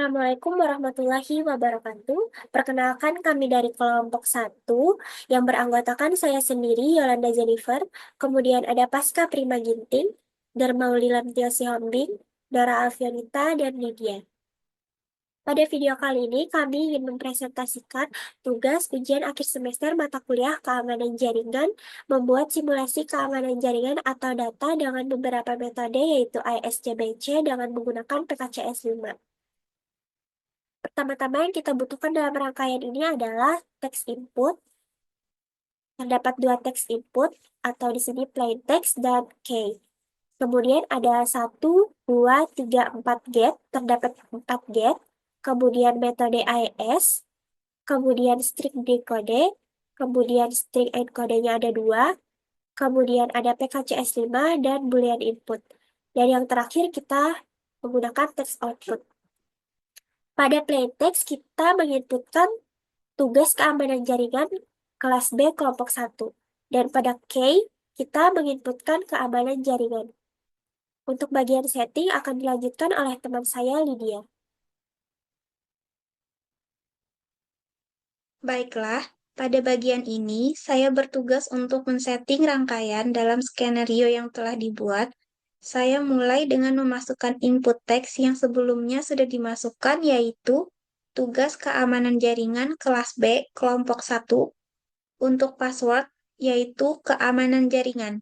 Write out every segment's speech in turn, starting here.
Assalamualaikum warahmatullahi wabarakatuh. Perkenalkan kami dari kelompok 1 yang beranggotakan saya sendiri, Yolanda Jennifer, kemudian ada Pasca Prima Ginting, Darmauli Lamtio Sihombing, Dora Alfionita, dan Lydia. Pada video kali ini, kami ingin mempresentasikan tugas ujian akhir semester mata kuliah keamanan jaringan, membuat simulasi keamanan jaringan atau data dengan beberapa metode yaitu ISCBC dengan menggunakan PKCS 5. Pertama-tama yang kita butuhkan dalam rangkaian ini adalah teks input. Terdapat dua teks input atau di sini plain text dan key. Kemudian ada 1, 2, 3, 4 get. Terdapat 4 get. Kemudian metode AES. Kemudian string decode. Kemudian string encode-nya ada 2. Kemudian ada PKCS5 dan boolean input. Dan yang terakhir kita menggunakan text output. Pada plain text kita menginputkan tugas keamanan jaringan kelas B kelompok 1. Dan pada key, kita menginputkan keamanan jaringan. Untuk bagian setting akan dilanjutkan oleh teman saya, Lydia. Baiklah, pada bagian ini saya bertugas untuk men-setting rangkaian dalam skenario yang telah dibuat. Saya mulai dengan memasukkan input teks yang sebelumnya sudah dimasukkan, yaitu tugas keamanan jaringan kelas B kelompok 1 untuk password, yaitu keamanan jaringan.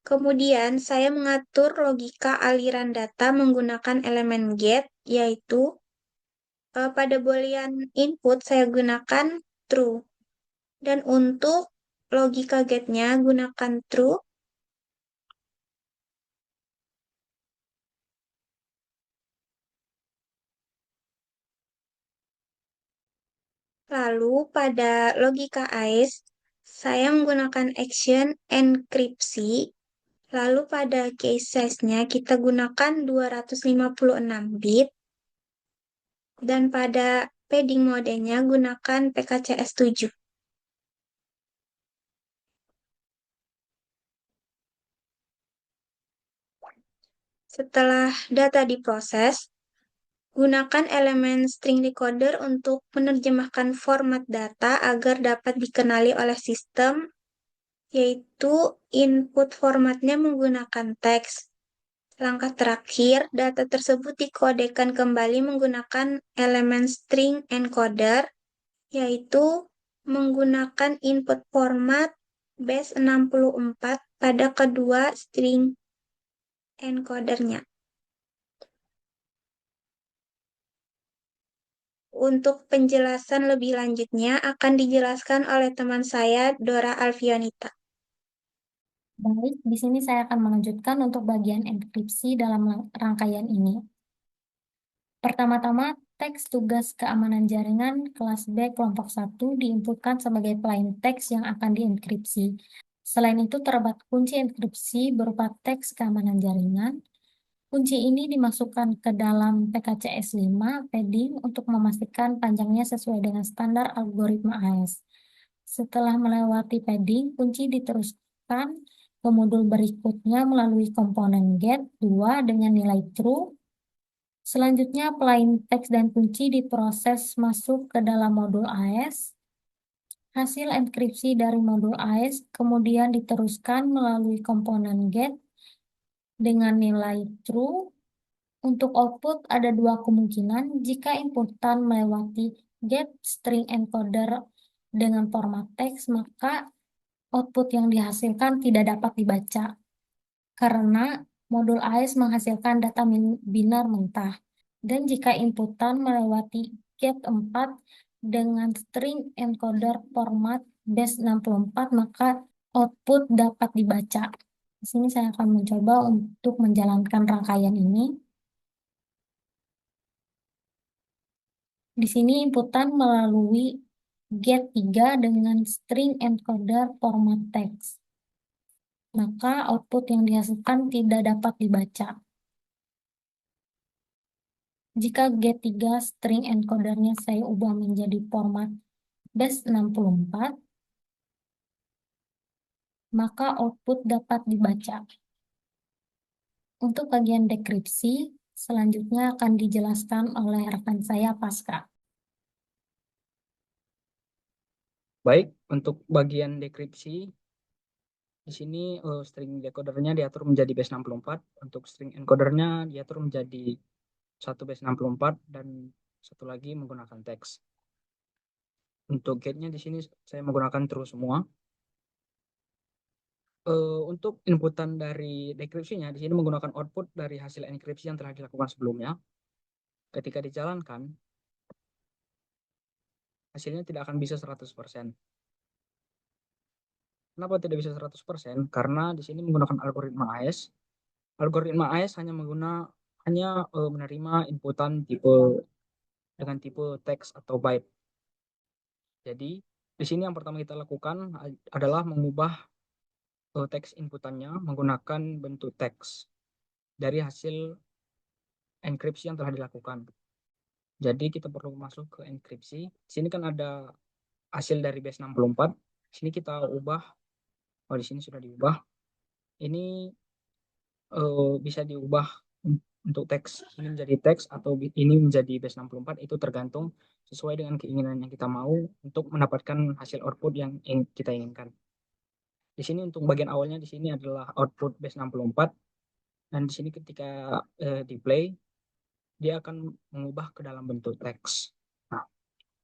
Kemudian saya mengatur logika aliran data menggunakan elemen get, yaitu pada boolean input saya gunakan true. Dan untuk logika get-nya gunakan true. Lalu pada logika AES, saya menggunakan action enkripsi. Lalu pada case size-nya kita gunakan 256 bit. Dan pada padding modenya gunakan PKCS 7. Setelah data diproses, gunakan elemen string decoder untuk menerjemahkan format data agar dapat dikenali oleh sistem, yaitu input formatnya menggunakan teks. Langkah terakhir, data tersebut dikodekan kembali menggunakan elemen string encoder, yaitu menggunakan input format base64 pada kedua string encodernya. Untuk penjelasan lebih lanjutnya akan dijelaskan oleh teman saya, Dora Alfionita. Baik, di sini saya akan melanjutkan untuk bagian enkripsi dalam rangkaian ini. Pertama-tama, teks tugas keamanan jaringan kelas B kelompok 1 diinputkan sebagai plain text yang akan dienkripsi. Selain itu, terdapat kunci enkripsi berupa teks keamanan jaringan. Kunci ini dimasukkan ke dalam PKCS5 padding untuk memastikan panjangnya sesuai dengan standar algoritma AES. Setelah melewati padding, kunci diteruskan ke modul berikutnya melalui komponen get 2 dengan nilai true. Selanjutnya, plain text dan kunci diproses masuk ke dalam modul AES. Hasil enkripsi dari modul AES kemudian diteruskan melalui komponen get dengan nilai true. Untuk output ada dua kemungkinan. Jika inputan melewati get string encoder dengan format teks, maka output yang dihasilkan tidak dapat dibaca karena modul AES menghasilkan data binar mentah. Dan jika inputan melewati get 4 dengan string encoder format base64, maka output dapat dibaca. Di sini saya akan mencoba untuk menjalankan rangkaian ini. Di sini inputan melalui get 3 dengan string encoder format text. Maka output yang dihasilkan tidak dapat dibaca. Jika get 3 string encodernya saya ubah menjadi format base64, maka output dapat dibaca. Untuk bagian dekripsi, Selanjutnya akan dijelaskan oleh rekan saya, Pasca. Baik, untuk bagian dekripsi, di sini string decodernya diatur menjadi base 64, untuk string encodernya diatur menjadi satu base 64 dan satu lagi menggunakan teks. Untuk gate-nya di sini saya menggunakan true semua. Untuk inputan dari dekripsinya di sini menggunakan output dari hasil enkripsi yang telah dilakukan sebelumnya. Ketika dijalankan, hasilnya tidak akan bisa 100%. Kenapa tidak bisa 100%? Karena di sini menggunakan algoritma AES. Algoritma AES hanya menerima inputan dengan tipe teks atau byte. Jadi, di sini yang pertama kita lakukan adalah mengubah teks inputannya menggunakan bentuk teks dari hasil enkripsi yang telah dilakukan. Jadi kita perlu masuk ke enkripsi. Di sini kan ada hasil dari base 64. Di sini kita ubah. Oh, di sini sudah diubah. Ini bisa diubah untuk teks. Ini menjadi teks atau ini menjadi base 64. Itu tergantung sesuai dengan keinginan yang kita mau untuk mendapatkan hasil output yang kita inginkan. Di sini untuk bagian awalnya di sini adalah output base 64. Dan di sini ketika di play, dia akan mengubah ke dalam bentuk teks. Nah,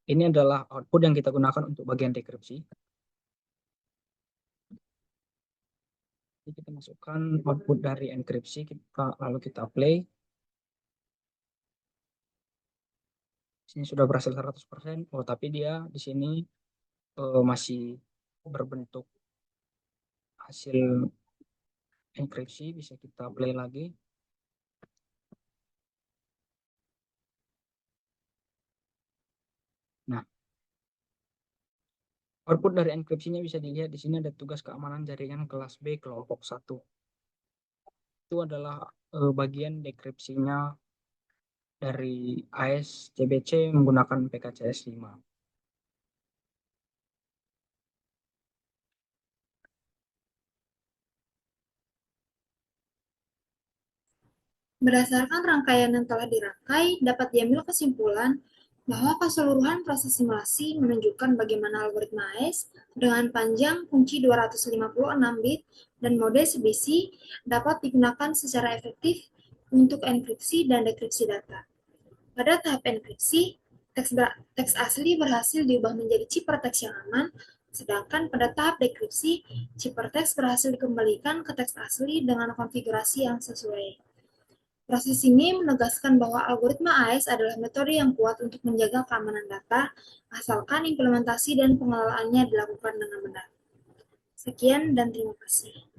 ini adalah output yang kita gunakan untuk bagian dekripsi. Jadi kita masukkan output dari enkripsi, lalu kita play. Sini sudah berhasil 100%. Oh, tapi dia di sini masih berbentuk hasil enkripsi. Bisa kita play lagi. Nah, output dari enkripsinya bisa dilihat di sini ada tugas keamanan jaringan kelas B kelompok 1. Itu adalah bagian dekripsinya dari AES CBC menggunakan PKCS 5. Berdasarkan rangkaian yang telah dirangkai, dapat diambil kesimpulan bahwa keseluruhan proses simulasi menunjukkan bagaimana algoritma AES dengan panjang kunci 256 bit dan mode CBC dapat digunakan secara efektif untuk enkripsi dan dekripsi data. Pada tahap enkripsi, teks asli berhasil diubah menjadi ciphertext yang aman, sedangkan pada tahap dekripsi, ciphertext berhasil dikembalikan ke teks asli dengan konfigurasi yang sesuai. Proses ini menegaskan bahwa algoritma AES adalah metode yang kuat untuk menjaga keamanan data, asalkan implementasi dan pengelolaannya dilakukan dengan benar. Sekian dan terima kasih.